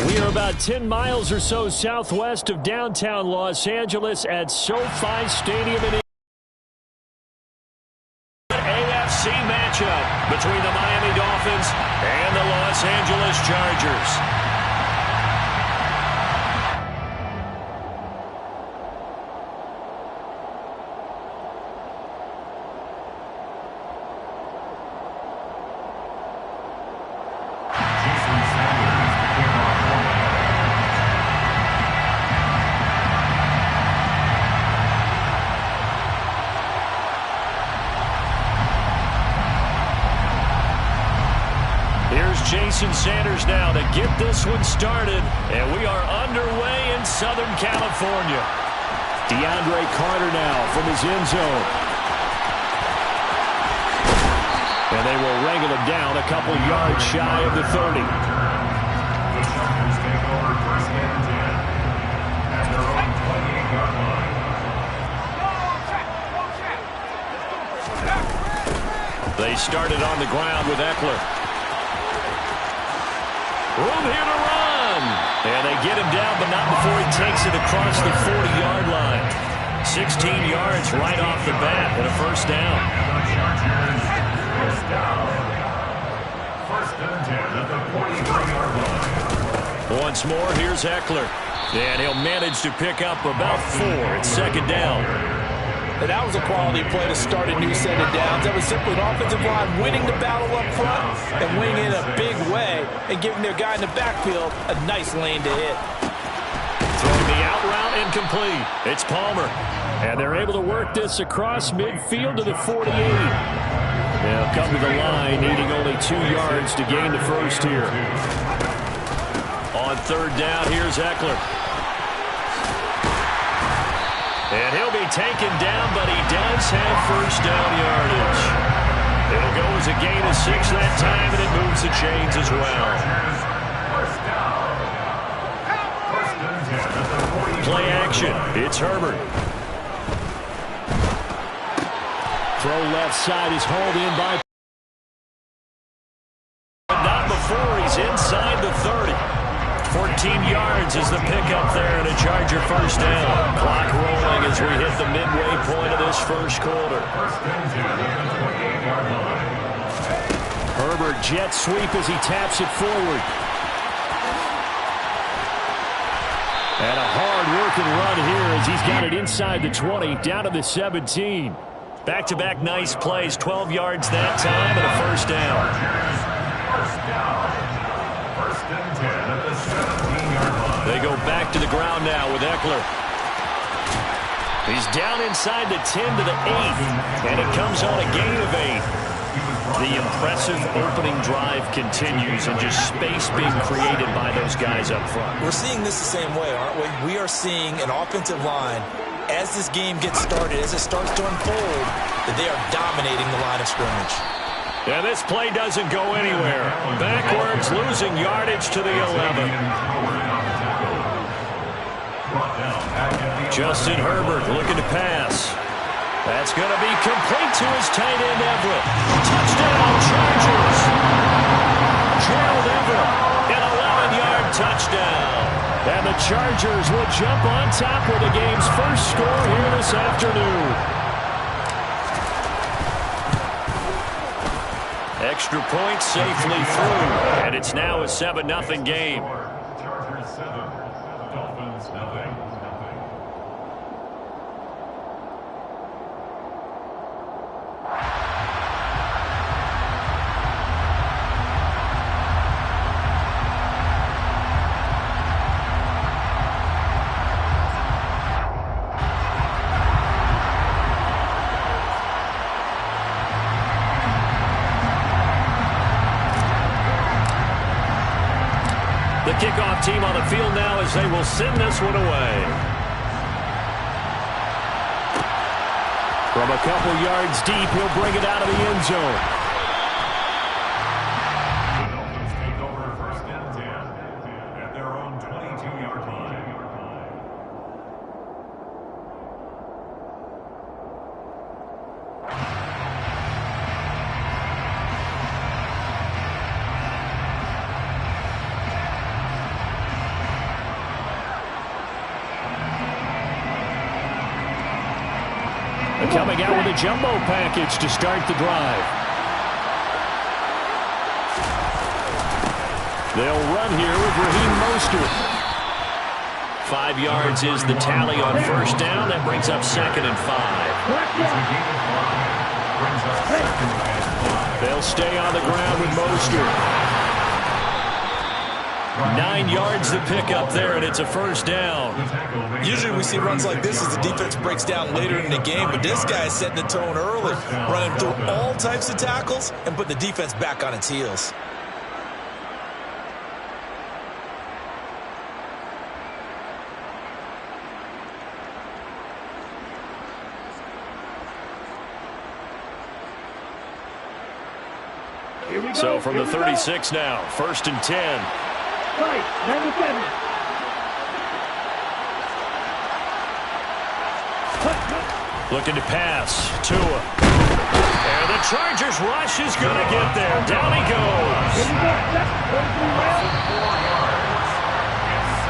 We are about 10 miles or so southwest of downtown Los Angeles at SoFi Stadium in AFC matchup between the Miami Dolphins and the Los Angeles Chargers. Jason Sanders now to get this one started, and we are underway in Southern California. DeAndre Carter now from his end zone. And they will wrangle him down a couple yards shy of the 30. The Chargers take over first and 10 at their own 28-yard line. They started on the ground with Eckler. Room here to run. And they get him down, but not before he takes it across the 40-yard line. 16 yards right off the bat and a first down. First and 10 at the 43-yard line. Once more, here's Eckler. And he'll manage to pick up about 4 at second down. And that was a quality play to start a new set of downs. That was simply an offensive line winning the battle up front and winning in a big way and giving their guy in the backfield a nice lane to hit. Throwing the out route incomplete. It's Palmer. And they're able to work this across midfield to the 48. They'll come to the line, needing only 2 yards to gain the first here. On third down, here's Eckler. And he'll be taken down, but he does have first down yardage. It'll go as a gain of 6 that time, and it moves the chains as well. Play action. It's Herbert. Throw left side is hauled in by... Not before he's inside the 30. 14 yards is the pickup there and a Charger first down. Clock rolling as we hit the midway point of this first quarter. Herbert jet sweep as he taps it forward. And a hard-working run here as he's got it inside the 20, down to the 17. Back-to-back nice plays, 12 yards that time and a first down. First and 10 at the 17-yard line. They go back to the ground now with Eckler. He's down inside the 10 to the 8, and it comes on a gain of 8. The impressive opening drive continues, and just space being created by those guys up front. We're seeing this the same way, aren't we? We are seeing an offensive line, as this game gets started, as it starts to unfold, that they are dominating the line of scrimmage. Yeah, this play doesn't go anywhere. Backwards, losing yardage to the 11. Justin Herbert looking to pass. That's going to be complete to his tight end, Everett. Touchdown, Chargers. Gerald Everett, an 11-yard touchdown. And the Chargers will jump on top with the game's first score here this afternoon. Extra point safely through, and it's now a 7-0 game. Chargers 7, Dolphins nothing. The kickoff team on the field now as they will send this one away. From a couple yards deep, he'll bring it out of the end zone. The Dolphins take over first and 10 at their own 22-yard line. coming out with a jumbo package to start the drive. They'll run here with Raheem Mostert. 5 yards is the tally on first down. That brings up 2nd and 5. They'll stay on the ground with Mostert. 9 yards to pick up there, and it's a first down. Usually we see runs like this as the defense breaks down later in the game, but this guy is setting the tone early, running through all types of tackles and putting the defense back on its heels. So from the 36 now, 1st and 10. Right, 97. Looking to pass. Tua. And the Chargers rush is going to get there. Down he goes.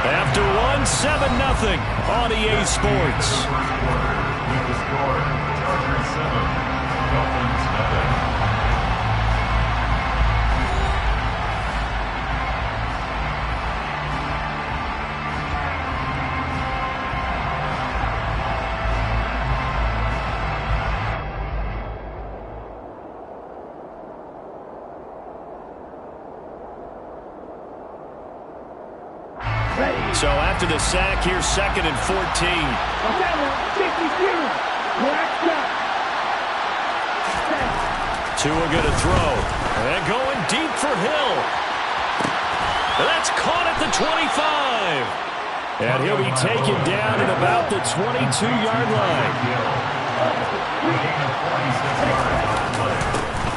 After 1-7-0 on EA Sports. With the score, Chargers 7, Dolphins 7. So after the sack, here's 2nd and 14. Tua going to throw. And going deep for Hill. That's caught at the 25. And he'll be taken down at about the 22-yard line.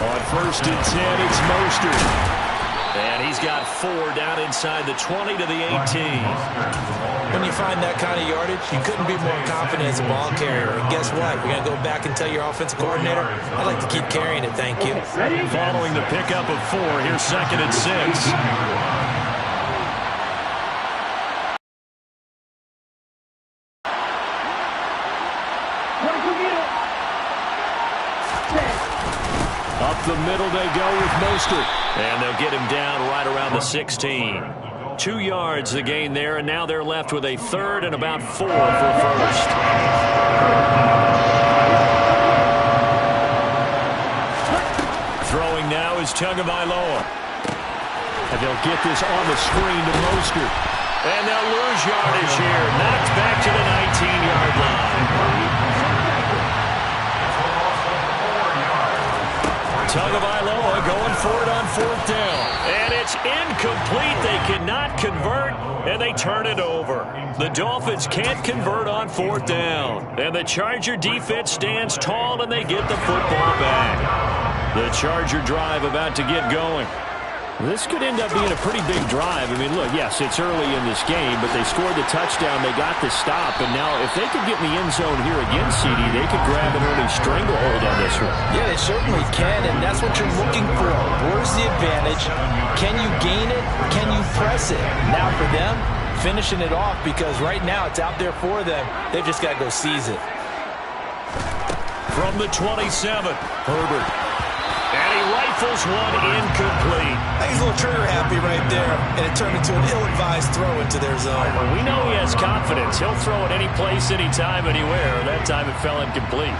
On 1st and 10, it's Mostert. And he's got 4 down inside the 20 to the 18. When you find that kind of yardage, you couldn't be more confident as a ball carrier. And guess what? You're going to go back and tell your offensive coordinator, I'd like to keep carrying it, thank you. Following the pickup of 4, here's 2nd and 6. Up the middle they go with Mostert. And they'll get him down right around the 16. 2 yards the gain there, and now they're left with a 3rd and about 4 for 1st. Throwing now is Tagovailoa. And they'll get this on the screen to Mostert. And they'll lose yardage here. Knocked back to the 19-yard line. Tagovailoa going for it on 4th down. And it's incomplete. They cannot convert, and they turn it over. The Dolphins can't convert on 4th down. And the Charger defense stands tall, and they get the football back. The Charger drive about to get going. This could end up being a pretty big drive. I mean, look, yes, it's early in this game, but they scored the touchdown. They got the stop. And now if they could get in the end zone here again, CD, they could grab an early stranglehold on this one. Yeah, they certainly can, and that's what you're looking for. Where's the advantage? Can you gain it? Can you press it? Now for them, finishing it off, because right now it's out there for them. They've just got to go seize it. From the 27, Herbert. And he rifles one incomplete. I think he's a little trigger happy right there, and it turned into an ill-advised throw into their zone. Well, we know he has confidence. He'll throw it any place, anytime, anywhere. That time it fell incomplete.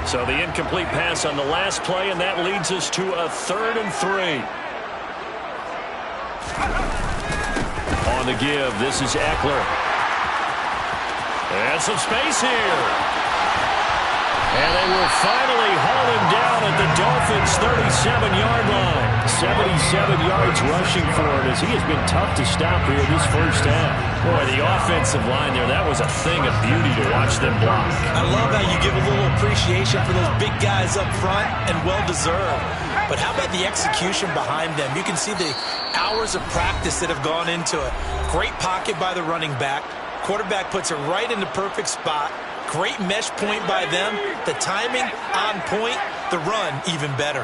So the incomplete pass on the last play, and that leads us to a 3rd and 3. On the give, this is Eckler. And some space here. And they will finally haul him down at the Dolphins' 37-yard line. 77 yards rushing for him, as he has been tough to stop here this first half. Boy, the offensive line there, that was a thing of beauty to watch them block. I love how you give a little appreciation for those big guys up front, and well-deserved. But how about the execution behind them? You can see the hours of practice that have gone into it. Great pocket by the running back. Quarterback puts it right in the perfect spot. Great mesh point by them. The timing on point. The run even better.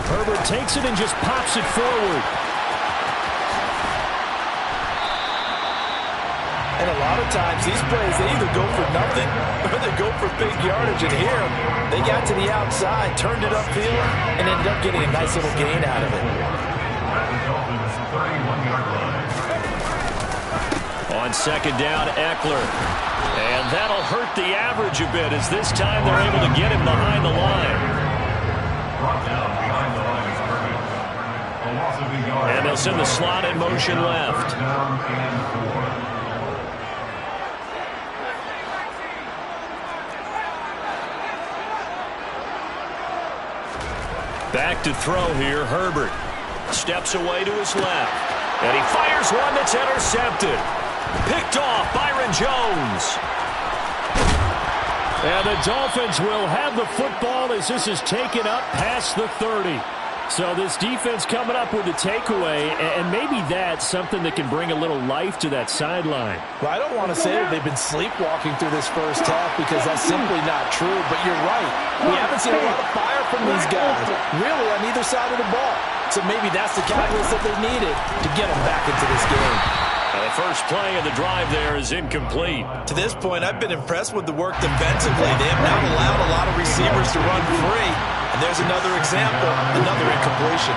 Herbert takes it and just pops it forward. And a lot of times, these plays, they either go for nothing or they go for big yardage. And here, they got to the outside, turned it upfield, and ended up getting a nice little gain out of it. On second down, Eckler. And that'll hurt the average a bit as this time they're able to get him behind the line. And they'll send the slot in motion left. Back to throw here, Herbert. Steps away to his left. And he fires one that's intercepted. Picked off, Byron Jones. And the Dolphins will have the football as this is taken up past the 30. So this defense coming up with a takeaway, and maybe that's something that can bring a little life to that sideline. Well, I don't want to say that they've been sleepwalking through this first half because that's simply not true, but you're right. We haven't seen a lot of fire from these guys, really, on either side of the ball. So maybe that's the catalyst that they needed to get them back into this game. The first play of the drive there is incomplete. To this point, I've been impressed with the work defensively. They have not allowed a lot of receivers to run free. And there's another example, another incompletion.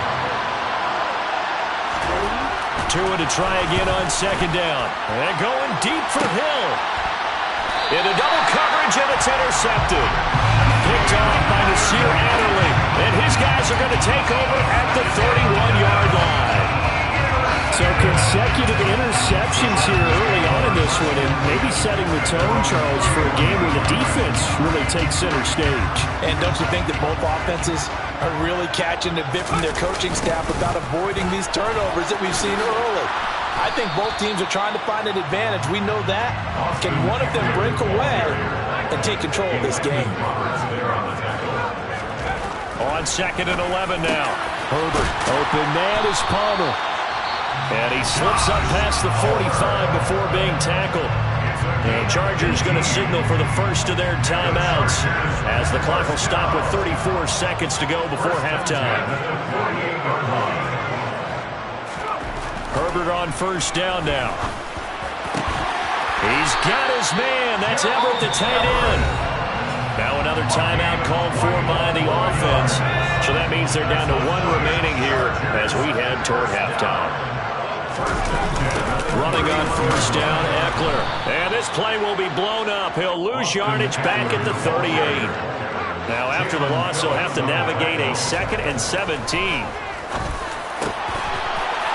Tua to try again on second down. And going deep for Hill. Into double coverage, and it's intercepted. Picked off by Nasir Adderley. And his guys are going to take over at the 31-yard line. So consecutive interceptions here early on in this one, and maybe setting the tone, Charles, for a game where the defense really takes center stage. And don't you think that both offenses are really catching a bit from their coaching staff about avoiding these turnovers that we've seen early? I think both teams are trying to find an advantage. We know that. Can one of them break away and take control of this game? On second and 11 now. Herbert, open man is Palmer. And he slips up past the 45 before being tackled. And Chargers going to signal for the first of their timeouts as the clock will stop with 34 seconds to go before halftime. Herbert on first down now. He's got his man. That's Everett, the tight end. Now another timeout called for by the offense. So that means they're down to one remaining here as we head toward halftime. Running on first down, Eckler. And this play will be blown up. He'll lose yardage back at the 38. Now after the loss, he'll have to navigate a 2nd and 17.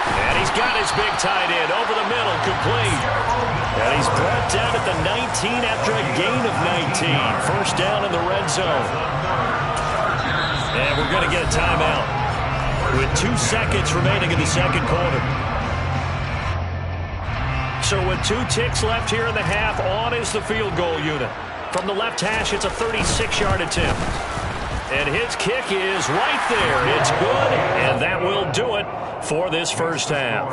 And he's got his big tight end over the middle, complete. And he's brought down at the 19 after a gain of 19. First down in the red zone. And we're going to get a timeout with 2 seconds remaining in the second quarter. So with 2 ticks left here in the half, on is the field goal unit. From the left hash, it's a 36-yard attempt. And his kick is right there. It's good, and that will do it for this first half.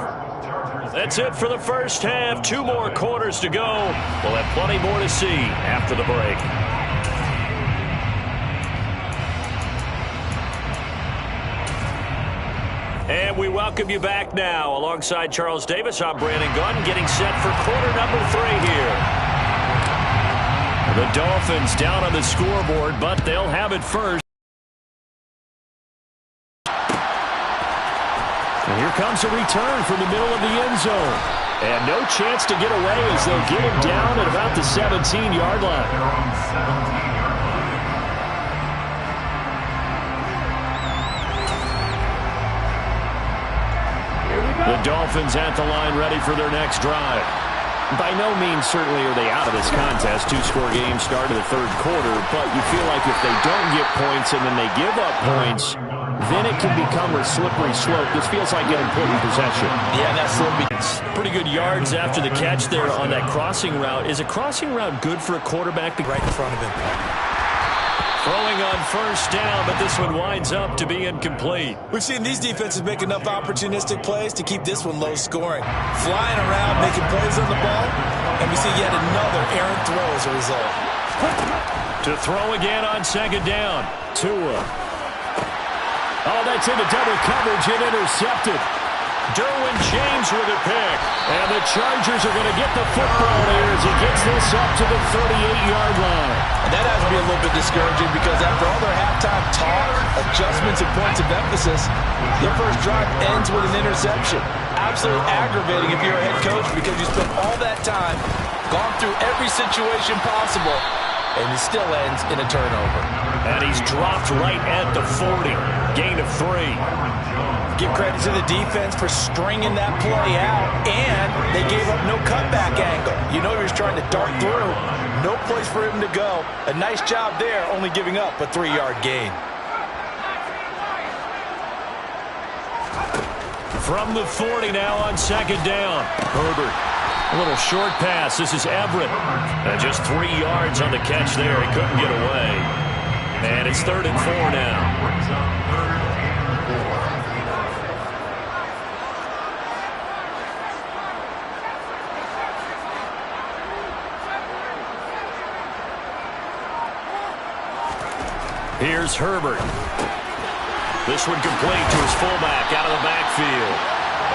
That's it for the first half. 2 more quarters to go. We'll have plenty more to see after the break. And we welcome you back now. Alongside Charles Davis, I'm Brandon Gunn, getting set for quarter number 3 here. The Dolphins down on the scoreboard, but they'll have it first. And here comes a return from the middle of the end zone. And no chance to get away as they'll get him down at about the 17-yard line. The Dolphins at the line ready for their next drive. By no means certainly are they out of this contest. 2-score game start of the third quarter, but you feel like if they don't get points and then they give up points, then it can become a slippery slope. This feels like an important possession. Yeah, that's slippery. Pretty good yards after the catch there on that crossing route. Is a crossing route good for a quarterback to right in front of him? Throwing on first down, but this one winds up to be incomplete. We've seen these defenses make enough opportunistic plays to keep this one low scoring. Flying around, making plays on the ball, and we see yet another errant throw as a result. To throw again on second down. Tua. Oh, that's into double coverage and intercepted. Derwin James with a pick. And the Chargers are going to get the football here as he gets this up to the 38-yard line. And that has to be a little bit discouraging because after all their halftime talk, adjustments, and points of emphasis, their first drive ends with an interception. Absolutely aggravating if you're a head coach because you spent all that time, gone through every situation possible, and it still ends in a turnover. And he's dropped right at the 40. Gain of 3. Give credit to the defense for stringing that play out, and they gave up no cutback angle. You know he was trying to dart through. No place for him to go. A nice job there, only giving up a 3-yard gain. From the 40 now on second down. Herbert. A little short pass. This is Everett. Just 3 yards on the catch there. He couldn't get away. And it's 3rd and 4 now. Here's Herbert. This one complete to his fullback out of the backfield.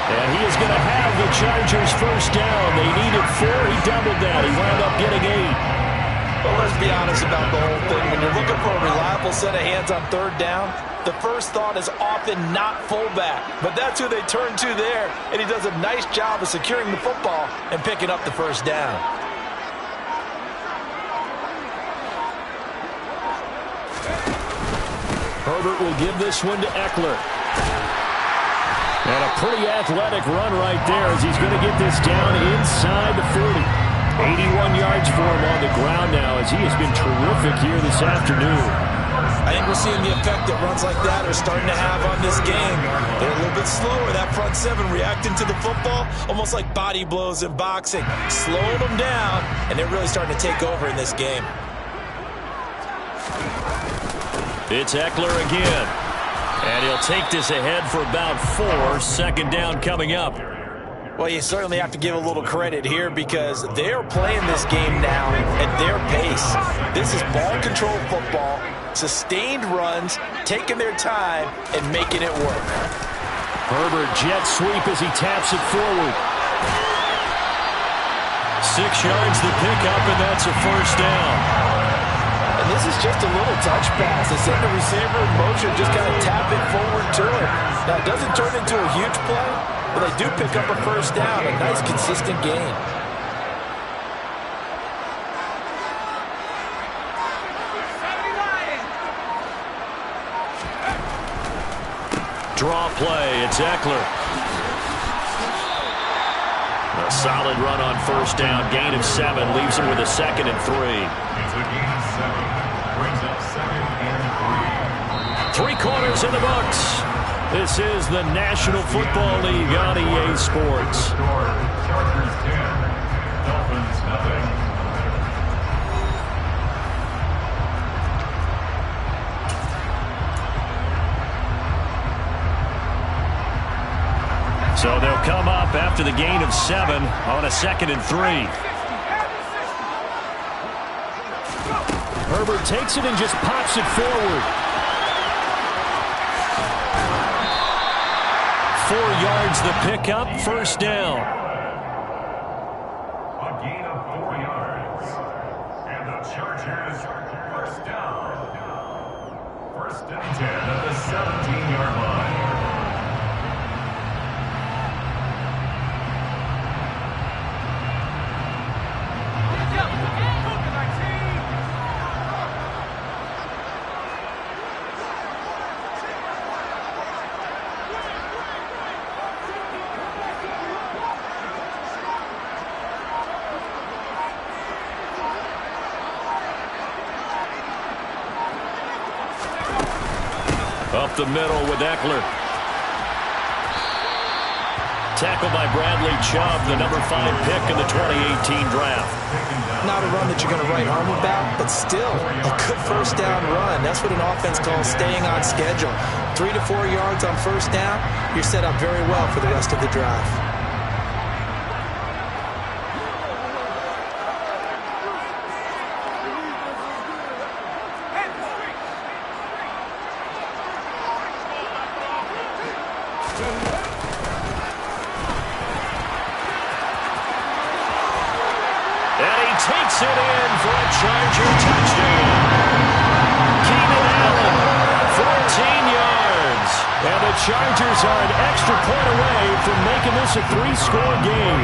And he is going to have the Chargers first down. They needed 4. He doubled that. He wound up getting 8. Well, let's be honest about the whole thing. When you're looking for a reliable set of hands on 3rd down, the first thought is often not fullback. But that's who they turn to there. And he does a nice job of securing the football and picking up the first down. Herbert will give this one to Eckler. And a pretty athletic run right there as he's going to get this down inside the 40. 81 yards for him on the ground now as he has been terrific here this afternoon. I think we're seeing the effect that runs like that are starting to have on this game. They're a little bit slower, that front 7 reacting to the football, almost like body blows in boxing. Slowing them down, and they're really starting to take over in this game. It's Eckler again. And he'll take this ahead for about 4. 2nd down coming up. Well, you certainly have to give a little credit here because they're playing this game now at their pace. This is ball control football, sustained runs, taking their time, and making it work. Herbert jet sweep as he taps it forward. 6 yards the pickup, and that's a first down. And this is just a little touch pass. They send the receiver in motion, just kind of tap it forward to him. Now, it doesn't turn into a huge play, but they do pick up a first down, a nice, consistent gain. Draw play. It's Eckler. A solid run on first down. Gain of 7 leaves him with a 2nd and 3. It's a gain of 7. Brings up 2nd and 3. 3 quarters in the books. This is the National Football League on EA Sports. Chargers 10. Dolphins nothing. So they'll come up after the gain of 7 on a 2nd and 3. Herbert takes it and just pops it forward. 4 yards the pickup, first down. A gain of 4 yards. And the Chargers first down. 1st and 10 at the 17-yard line. Up the middle with Eckler. Tackled by Bradley Chubb, the number 5 pick in the 2018 draft. Not a run that you're going to write home about, but still a good first down run. That's what an offense calls staying on schedule. 3 to 4 yards on first down, you're set up very well for the rest of the drive. takes it in for a Charger touchdown. Keenan Allen, 14 yards. And the Chargers are an extra point away from making this a 3-score game.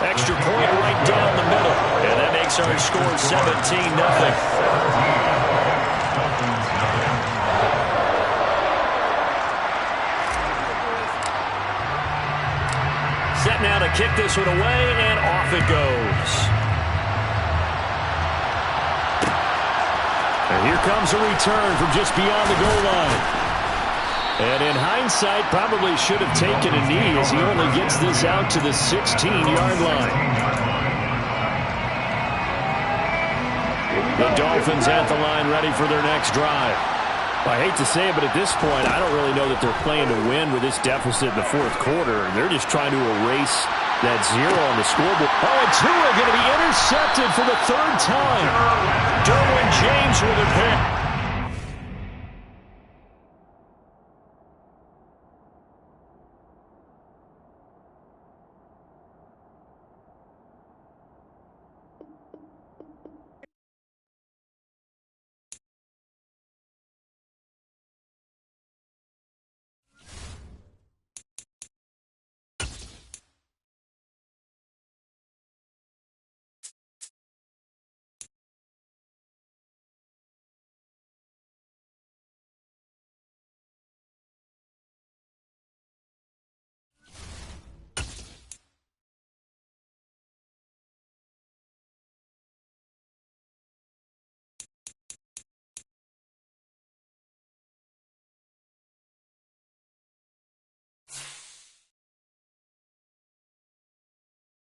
Extra point right down the middle. And that makes our score 17-0. Set now to kick this one away, and off it goes. And here comes a return from just beyond the goal line. And in hindsight, probably should have taken a knee as he only gets this out to the 16-yard line. The Dolphins at the line ready for their next drive. I hate to say it, but at this point, I don't really know that they're playing to win with this deficit in the fourth quarter. They're just trying to erase that zero on the scoreboard. Oh, and Tua going to be intercepted for the third time. Derwin James with a pick.